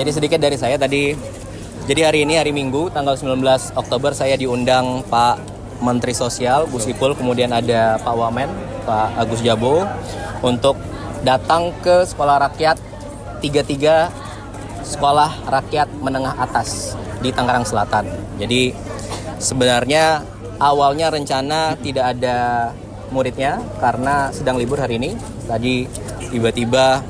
Jadi sedikit dari saya tadi. Jadi hari ini hari Minggu tanggal 19 Oktober saya diundang Pak Menteri Sosial Gus Ipul, kemudian ada Pak Wamen, Pak Agus Jabo untuk datang ke sekolah rakyat 33 sekolah rakyat menengah atas di Tangerang Selatan. Jadi sebenarnya awalnya rencana tidak ada muridnya karena sedang libur hari ini. Tadi tiba-tiba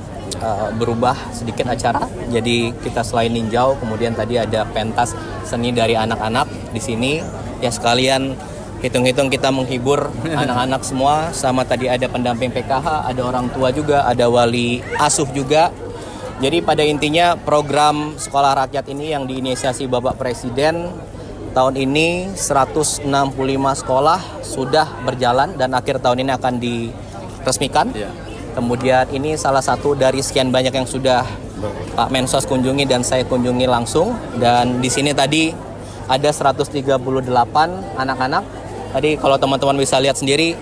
berubah sedikit acara. Jadi kita selain ninjau, kemudian tadi ada pentas seni dari anak-anak di sini. Ya sekalian hitung-hitung kita menghibur anak-anak semua. Sama tadi ada pendamping PKH, ada orang tua juga, ada wali asuh juga. Jadi pada intinya program sekolah rakyat ini yang diinisiasi Bapak Presiden tahun ini 165 sekolah sudah berjalan dan akhir tahun ini akan diresmikan. Kemudian ini salah satu dari sekian banyak yang sudah Pak Mensos kunjungi dan saya kunjungi langsung. Dan di sini tadi ada 138 anak-anak. Tadi kalau teman-teman bisa lihat sendiri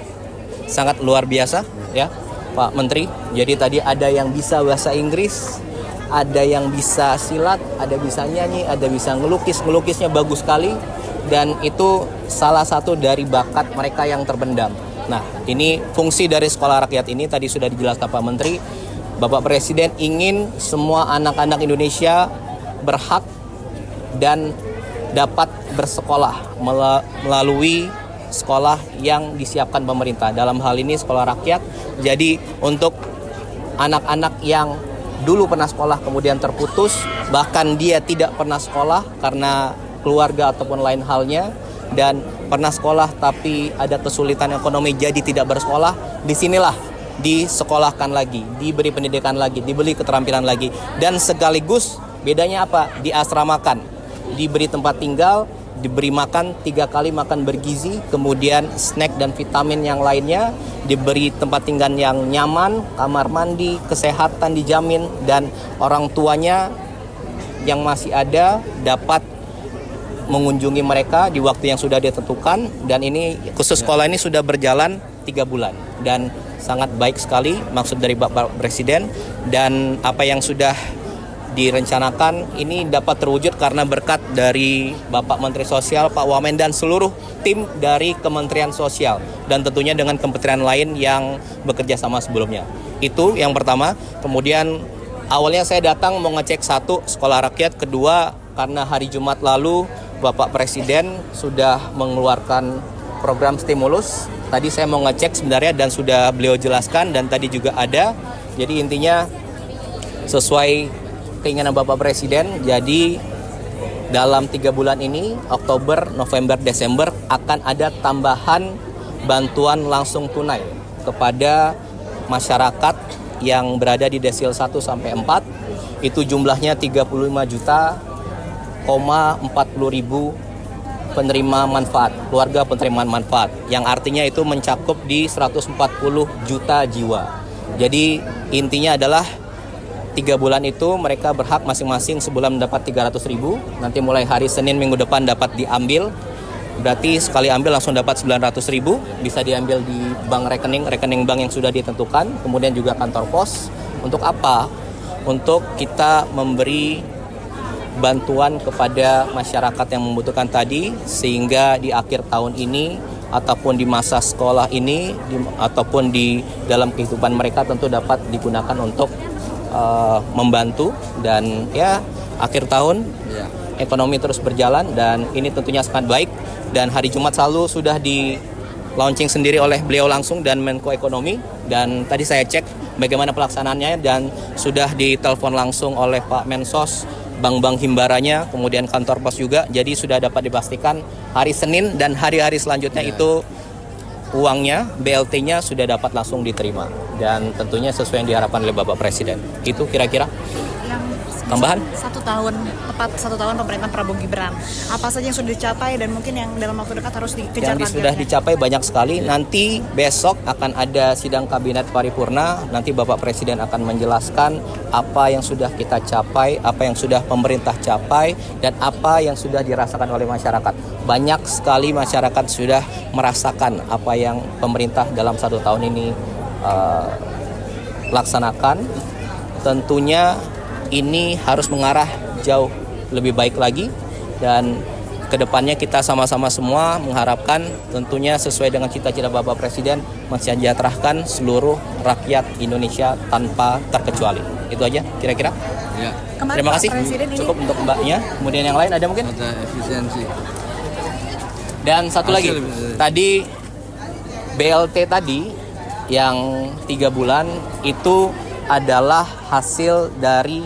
sangat luar biasa ya Pak Menteri. Jadi tadi ada yang bisa bahasa Inggris, ada yang bisa silat, ada bisa nyanyi, ada bisa ngelukis. Ngelukisnya bagus sekali dan itu salah satu dari bakat mereka yang terpendam. Nah, ini fungsi dari sekolah rakyat ini tadi sudah dijelaskan Pak Menteri. Bapak Presiden ingin semua anak-anak Indonesia berhak dan dapat bersekolah melalui sekolah yang disiapkan pemerintah. Dalam hal ini sekolah rakyat. Jadi untuk anak-anak yang dulu pernah sekolah kemudian terputus, bahkan dia tidak pernah sekolah karena keluarga ataupun lain halnya, dan pernah sekolah tapi ada kesulitan ekonomi jadi tidak bersekolah, disinilah disekolahkan lagi, diberi pendidikan lagi, diberi keterampilan lagi, dan sekaligus bedanya apa? Diasramakan, diberi tempat tinggal, diberi makan 3 kali makan bergizi, kemudian snack dan vitamin yang lainnya, diberi tempat tinggal yang nyaman, kamar mandi, kesehatan dijamin, dan orang tuanya yang masih ada dapat mengunjungi mereka di waktu yang sudah ditentukan. Dan ini khusus sekolah ini sudah berjalan 3 bulan dan sangat baik sekali maksud dari Bapak Presiden, dan apa yang sudah direncanakan ini dapat terwujud karena berkat dari Bapak Menteri Sosial Pak Wamen dan seluruh tim dari Kementerian Sosial dan tentunya dengan kementerian lain yang bekerja sama sebelumnya. Itu yang pertama. Kemudian awalnya saya datang mau ngecek satu sekolah rakyat, kedua karena hari Jumat lalu Bapak Presiden sudah mengeluarkan program stimulus. Tadi saya mau ngecek sebenarnya dan sudah beliau jelaskan dan tadi juga ada. Jadi intinya sesuai keinginan Bapak Presiden, jadi dalam 3 bulan ini, Oktober, November, Desember, akan ada tambahan bantuan langsung tunai kepada masyarakat yang berada di desil 1 sampai 4. Itu jumlahnya 35,40 penerima manfaat, keluarga penerima manfaat, yang artinya itu mencakup di 140 juta jiwa. Jadi intinya adalah 3 bulan itu mereka berhak masing-masing sebulan mendapat 300.000. Nanti mulai hari Senin minggu depan dapat diambil. Berarti sekali ambil langsung dapat 900.000. Bisa diambil di bank rekening bank yang sudah ditentukan. Kemudian juga kantor pos. Untuk apa? Untuk kita memberi bantuan kepada masyarakat yang membutuhkan tadi, sehingga di akhir tahun ini ataupun di masa sekolah ini ataupun di dalam kehidupan mereka tentu dapat digunakan untuk membantu, dan ya akhir tahun ekonomi terus berjalan dan ini tentunya sangat baik. Dan hari Jumat lalu sudah di launching sendiri oleh beliau langsung dan Menko Ekonomi, dan tadi saya cek bagaimana pelaksanaannya dan sudah ditelepon langsung oleh Pak Mensos, bank-bank himbaranya, kemudian kantor pos juga. Jadi sudah dapat dipastikan hari Senin dan hari-hari selanjutnya itu uangnya, BLT-nya sudah dapat langsung diterima. Dan tentunya sesuai yang diharapkan oleh Bapak Presiden. Itu kira-kira yang tambahan? 1 tahun, tepat 1 tahun pemerintahan Prabowo Gibran. Apa saja yang sudah dicapai dan mungkin yang dalam waktu dekat harus dikejar Yang sudah dicapai banyak sekali. Nanti besok akan ada sidang kabinet paripurna. Nanti Bapak Presiden akan menjelaskan apa yang sudah kita capai, apa yang sudah pemerintah capai, dan apa yang sudah dirasakan oleh masyarakat. Banyak sekali masyarakat sudah merasakan apa yang pemerintah dalam 1 tahun ini laksanakan. Tentunya ini harus mengarah jauh lebih baik lagi, dan kedepannya kita sama-sama semua mengharapkan tentunya sesuai dengan cita-cita Bapak Presiden mensejahterakan seluruh rakyat Indonesia tanpa terkecuali. Itu aja kira-kira. Ya, Kemarin Terima Pak kasih. Presiden ini Cukup untuk Mbaknya. Kemudian yang lain ada mungkin? ada efisiensi. Dan satu lagi, Hasil. tadi BLT tadi yang 3 bulan itu adalah hasil dari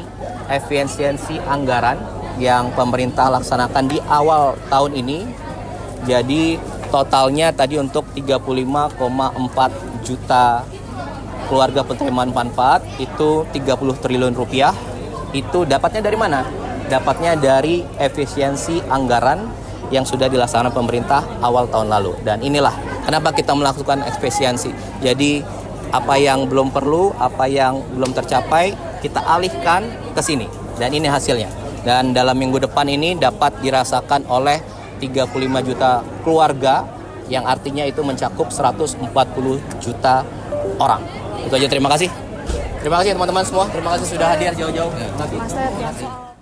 efisiensi anggaran yang pemerintah laksanakan di awal tahun ini. Jadi totalnya tadi untuk 35,4 juta keluarga penerima manfaat itu 30 triliun rupiah. Itu dapatnya dari mana? Dapatnya dari efisiensi anggaran yang sudah dilaksanakan pemerintah awal tahun lalu. Dan inilah kenapa kita melakukan efisiensi. Jadi apa yang belum perlu, apa yang belum tercapai, kita alihkan ke sini. Dan ini hasilnya. Dan dalam minggu depan ini dapat dirasakan oleh 35 juta keluarga, yang artinya itu mencakup 140 juta orang. Itu aja, terima kasih. Terima kasih teman-teman semua. Terima kasih sudah hadir jauh-jauh. Mas Ted, ya soal